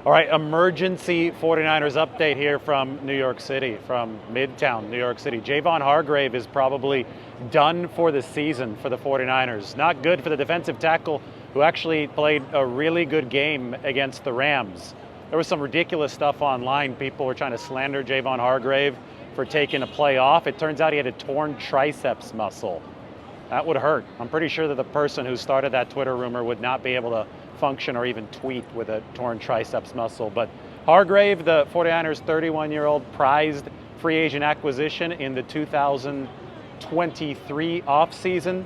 All right, emergency 49ers update here from New York City, from Midtown New York City. Javon Hargrave is probably done for the season for the 49ers. Not good for the defensive tackle who actually played a really good game against the Rams. There was some ridiculous stuff online. People were trying to slander Javon Hargrave for taking a play off. It turns out he had a torn triceps muscle. That would hurt. I'm pretty sure that the person who started that Twitter rumor would not be able to function or even tweet with a torn triceps muscle. But Hargrave, the 49ers 31-year-old prized free agent acquisition in the 2023 offseason,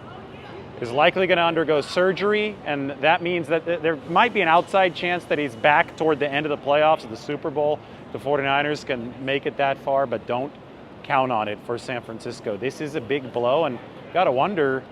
is likely going to undergo surgery, and that means that there might be an outside chance that he's back toward the end of the playoffs of the Super Bowl. The 49ers can make it that far, but don't count on it for San Francisco. This is a big blow, and got to wonder,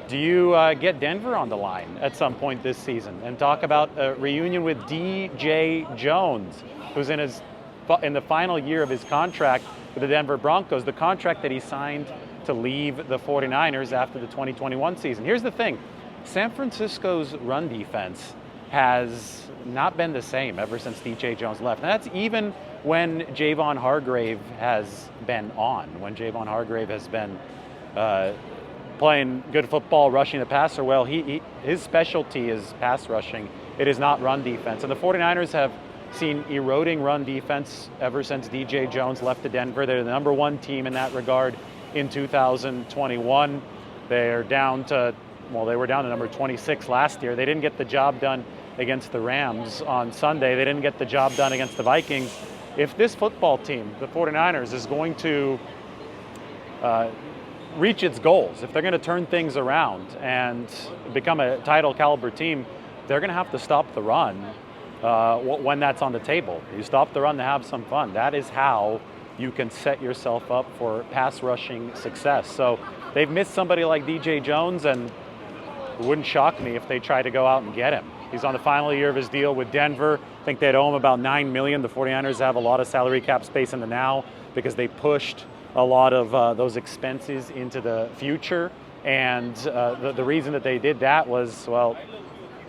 do you get Denver on the line at some point this season and talk about a reunion with DJ Jones, who's in the final year of his contract with the Denver Broncos, the contract that he signed to leave the 49ers after the 2021 season. Here's the thing. San Francisco's run defense has not been the same ever since DJ Jones left. And that's even when Javon Hargrave has been on, when Javon Hargrave has been playing good football, rushing the passer well. His specialty is pass rushing. It is not run defense. And the 49ers have seen eroding run defense ever since DJ Jones left to Denver. They're the number one team in that regard in 2021. They're down to, they were down to number 26 last year. They didn't get the job done against the Rams on Sunday. They didn't get the job done against the Vikings. If this football team, the 49ers, is going to reach its goals, if they're going to turn things around and become a title caliber team, they're going to have to stop the run when that's on the table. You stop the run to have some fun. That is how you can set yourself up for pass rushing success. So they've missed somebody like DJ Jones, and it wouldn't shock me if they try to go out and get him. He's on the final year of his deal with Denver. I think they'd owe him about $9 million. The 49ers have a lot of salary cap space in the now because they pushed a lot of those expenses into the future. And the reason that they did that was,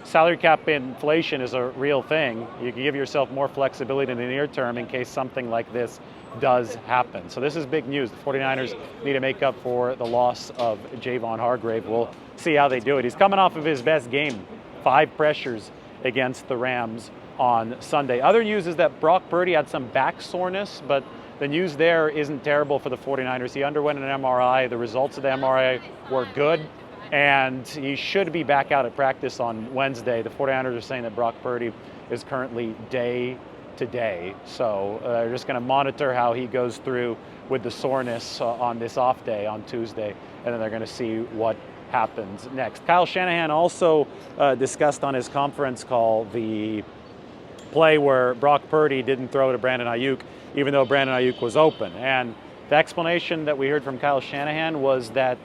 salary cap inflation is a real thing. You can give yourself more flexibility in the near term in case something like this does happen. So this is big news. The 49ers need to make up for the loss of Javon Hargrave. We'll see how they do it. He's coming off of his best game, 5 pressures against the Rams on Sunday. Other news is that Brock Purdy had some back soreness, but the news there isn't terrible for the 49ers. He underwent an MRI. The results of the MRI were good, and he should be back out at practice on Wednesday. The 49ers are saying that Brock Purdy is currently day to day. So they're just going to monitor how he goes through with the soreness on this off day on Tuesday, and then they're going to see what happens next. Kyle Shanahan also discussed on his conference call the play where Brock Purdy didn't throw to Brandon Ayuk, even though Brandon Ayuk was open. And the explanation that we heard from Kyle Shanahan was that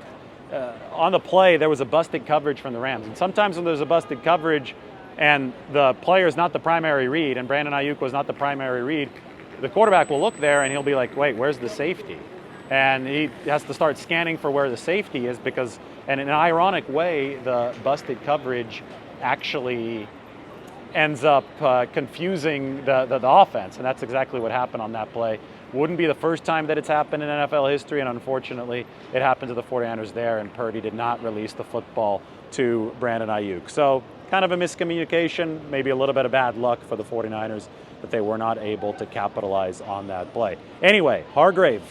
on the play, there was a busted coverage from the Rams. And sometimes when there's a busted coverage and the player is not the primary read, and Brandon Ayuk was not the primary read, the quarterback will look there and he'll be like, wait, where's the safety? And he has to start scanning for where the safety is because, and in an ironic way, the busted coverage actually ends up confusing the offense, and that's exactly what happened on that play. Wouldn't be the first time that it's happened in NFL history, and unfortunately, it happened to the 49ers there, and Purdy did not release the football to Brandon Ayuk. So kind of a miscommunication, maybe a little bit of bad luck for the 49ers that they were not able to capitalize on that play. Anyway, Hargrave,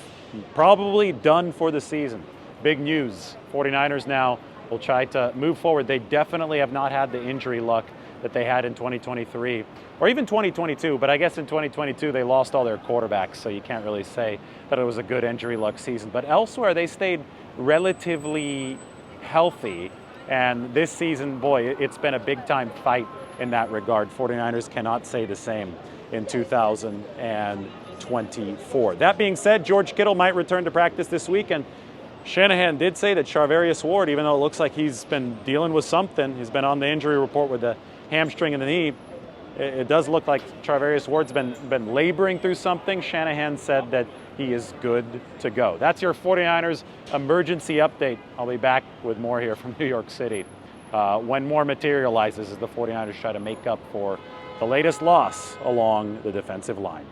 probably done for the season. Big news. 49ers now will try to move forward. They definitely have not had the injury luck that they had in 2023 or even 2022, but I guess in 2022 they lost all their quarterbacks, so you can't really say that it was a good injury luck season. But elsewhere they stayed relatively healthy, and this season, boy, it's been a big-time fight in that regard. 49ers cannot say the same in 2024. That being said, George Kittle might return to practice this week, and Shanahan did say that Charvarius Ward, even though it looks like he's been dealing with something, he's been on the injury report with the hamstring in the knee, it does look like Charvarius Ward's been laboring through something. Shanahan said that he is good to go. That's your 49ers emergency update. I'll be back with more here from New York City when more materializes as the 49ers try to make up for the latest loss along the defensive line.